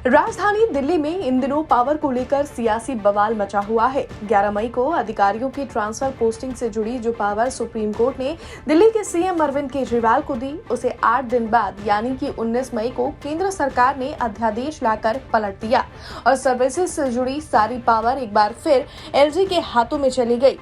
राजधानी दिल्ली में इन दिनों पावर को लेकर सियासी बवाल मचा हुआ है। 11 मई को अधिकारियों की ट्रांसफर पोस्टिंग से जुड़ी जो पावर सुप्रीम कोर्ट ने दिल्ली के सीएम अरविंद केजरीवाल को दी, उसे 8 दिन बाद यानी कि 19 मई को केंद्र सरकार ने अध्यादेश लाकर पलट दिया और सर्विसेज से जुड़ी सारी पावर एक बार फिर एलजी के हाथों में चली गई,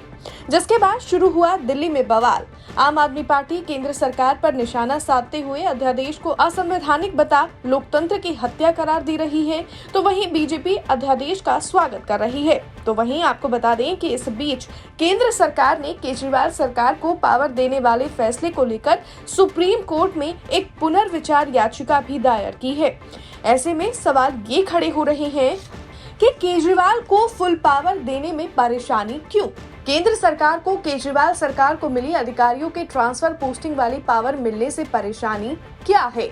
जिसके बाद शुरू हुआ दिल्ली में बवाल। आम आदमी पार्टी केंद्र सरकार पर निशाना साधते हुए अध्यादेश को असंवैधानिक बता लोकतंत्र की हत्या करार दे रही है, तो वहीं बीजेपी अध्यादेश का स्वागत कर रही है। तो वहीं आपको बता दें कि इस बीच केंद्र सरकार ने केजरीवाल सरकार को पावर देने वाले फैसले को लेकर सुप्रीम कोर्ट में एक पुनर्विचार याचिका भी दायर की है। ऐसे में सवाल ये खड़े हो रहे हैं कि केजरीवाल को फुल पावर देने में परेशानी क्यों? केंद्र सरकार को केजरीवाल सरकार को मिली अधिकारियों के ट्रांसफर पोस्टिंग वाली पावर मिलने से परेशानी क्या है?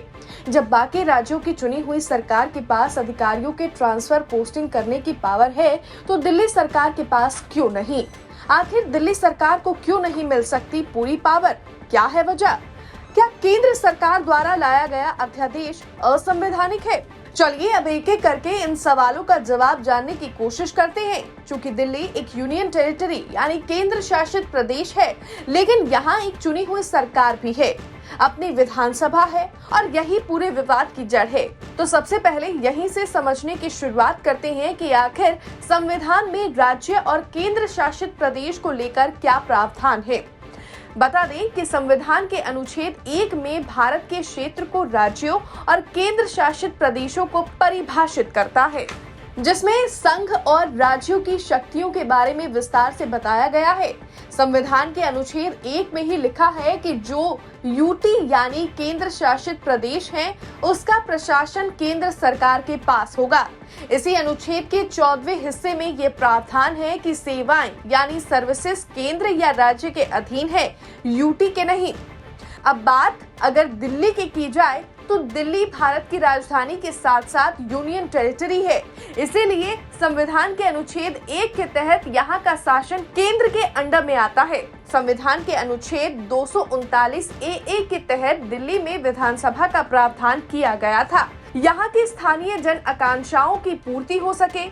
जब बाकी राज्यों की चुनी हुई सरकार के पास अधिकारियों के ट्रांसफर पोस्टिंग करने की पावर है, तो दिल्ली सरकार के पास क्यों नहीं? आखिर दिल्ली सरकार को क्यों नहीं मिल सकती पूरी पावर? क्या है वजह? क्या केंद्र सरकार द्वारा लाया गया अध्यादेश असंवैधानिक है? चलिए अब एक एक करके इन सवालों का जवाब जानने की कोशिश करते हैं। चूंकि दिल्ली एक यूनियन टेरिटरी यानी केंद्र शासित प्रदेश है, लेकिन यहाँ एक चुनी हुई सरकार भी है, अपनी विधानसभा है और यही पूरे विवाद की जड़ है। तो सबसे पहले यहीं से समझने की शुरुआत करते हैं कि आखिर संविधान में राज्य और केंद्र शासित प्रदेश को लेकर क्या प्रावधान है। बता दें कि संविधान के अनुच्छेद 1 में भारत के क्षेत्र को राज्यों और केंद्र शासित प्रदेशों को परिभाषित करता है, जिसमें संघ और राज्यों की शक्तियों के बारे में विस्तार से बताया गया है। संविधान के अनुच्छेद 1 में ही लिखा है कि जो यूटी यानी केंद्र शासित प्रदेश है, उसका प्रशासन केंद्र सरकार के पास होगा। इसी अनुच्छेद के 14वें हिस्से में ये प्रावधान है कि सेवाएं यानी सर्विसेज केंद्र या राज्य के अधीन है, यूटी के नहीं। अब बात अगर दिल्ली की जाए तो दिल्ली भारत की राजधानी के साथ साथ यूनियन टेरिटरी है, इसीलिए संविधान के अनुच्छेद 1 के तहत यहाँ का शासन केंद्र के अंडर में आता है। संविधान के अनुच्छेद 239 ए के तहत दिल्ली में विधानसभा का प्रावधान किया गया था, यहाँ की स्थानीय जन आकांक्षाओं की पूर्ति हो सके।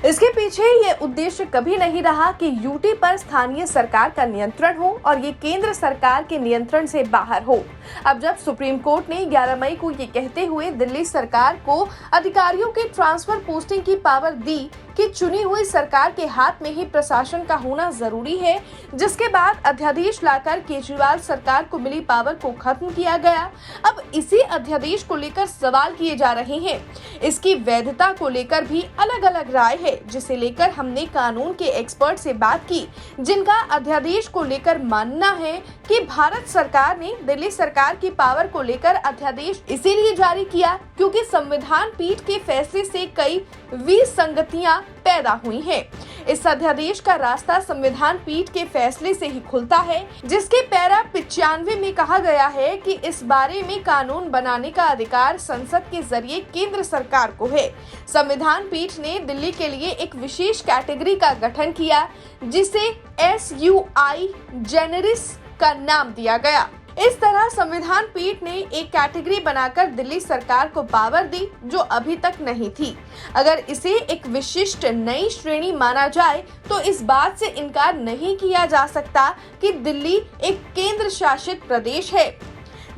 इसके पीछे ये उद्देश्य कभी नहीं रहा कि यूटी पर स्थानीय सरकार का नियंत्रण हो और ये केंद्र सरकार के नियंत्रण से बाहर हो। अब जब सुप्रीम कोर्ट ने 11 मई को ये कहते हुए दिल्ली सरकार को अधिकारियों के ट्रांसफर पोस्टिंग की पावर दी कि चुनी हुई सरकार के हाथ में ही प्रशासन का होना जरूरी है, जिसके बाद अध्यादेश लाकर केजरीवाल सरकार को मिली पावर को खत्म किया गया। अब इसी अध्यादेश को लेकर सवाल किए जा रहे हैं। इसकी वैधता को लेकर भी अलग अलग राय है, जिसे लेकर हमने कानून के एक्सपर्ट से बात की, जिनका अध्यादेश को लेकर मानना है कि भारत सरकार ने दिल्ली सरकार की पावर को लेकर अध्यादेश इसीलिए जारी किया क्योंकि संविधान पीठ के फैसले से कई विसंगतियां पैदा हुई हैं। इस अध्यादेश का रास्ता संविधान पीठ के फैसले से ही खुलता है, जिसके पैरा 95 में कहा गया है कि इस बारे में कानून बनाने का अधिकार संसद के जरिए केंद्र सरकार को है। संविधान पीठ ने दिल्ली के लिए एक विशेष कैटेगरी का गठन किया, जिसे SUI जेनेरिस का नाम दिया गया। इस तरह संविधान पीठ ने एक कैटेगरी बनाकर दिल्ली सरकार को पावर दी जो अभी तक नहीं थी। अगर इसे एक विशिष्ट नई श्रेणी माना जाए तो इस बात से इनकार नहीं किया जा सकता कि दिल्ली एक केंद्र शासित प्रदेश है।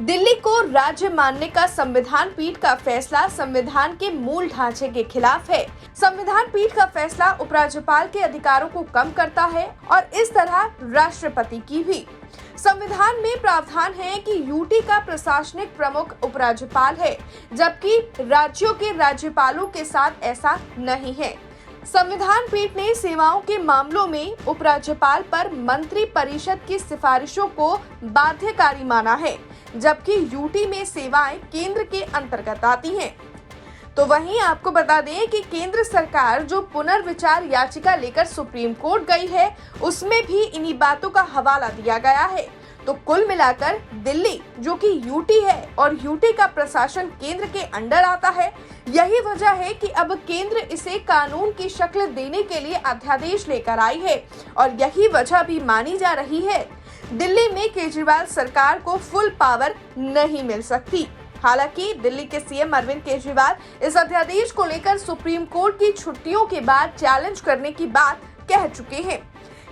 दिल्ली को राज्य मानने का संविधान पीठ का फैसला संविधान के मूल ढांचे के खिलाफ है। संविधान पीठ का फैसला उपराज्यपाल के अधिकारों को कम करता है और इस तरह राष्ट्रपति की भी। संविधान में प्रावधान है कि यूटी का प्रशासनिक प्रमुख उपराज्यपाल है, जबकि राज्यों के राज्यपालों के साथ ऐसा नहीं है। संविधान पीठ ने सेवाओं के मामलों में उपराज्यपाल पर मंत्री परिषद की सिफारिशों को बाध्यकारी माना है, जबकि यूटी में सेवाएं केंद्र के अंतर्गत आती हैं। तो वहीं आपको बता दें कि केंद्र सरकार जो पुनर्विचार याचिका लेकर सुप्रीम कोर्ट गई है, उसमें भी इन्हीं बातों का हवाला दिया गया है। तो कुल मिलाकर दिल्ली जो कि यूटी है और यूटी का प्रशासन केंद्र के अंडर आता है, यही वजह है कि अब केंद्र इसे कानून की शक्ल देने के लिए अध्यादेश लेकर आई है और यही वजह भी मानी जा रही है। दिल्ली में केजरीवाल सरकार को फुल पावर नहीं मिल सकती। हालांकि दिल्ली के सीएम अरविंद केजरीवाल इस अध्यादेश को लेकर सुप्रीम कोर्ट की छुट्टियों के बाद चैलेंज करने की बात कह चुके हैं।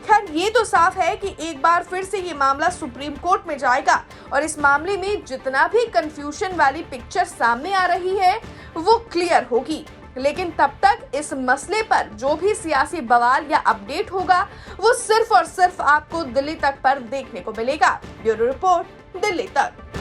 खैर, ये तो साफ है कि एक बार फिर से ये मामला सुप्रीम कोर्ट में जाएगा और इस मामले में जितना भी कंफ्यूजन वाली पिक्चर सामने आ रही है वो क्लियर होगी। लेकिन तब तक इस मसले पर जो भी सियासी बवाल या अपडेट होगा वो सिर्फ और सिर्फ आपको दिल्ली तक पर देखने को मिलेगा। ब्यूरो रिपोर्ट, दिल्ली तक।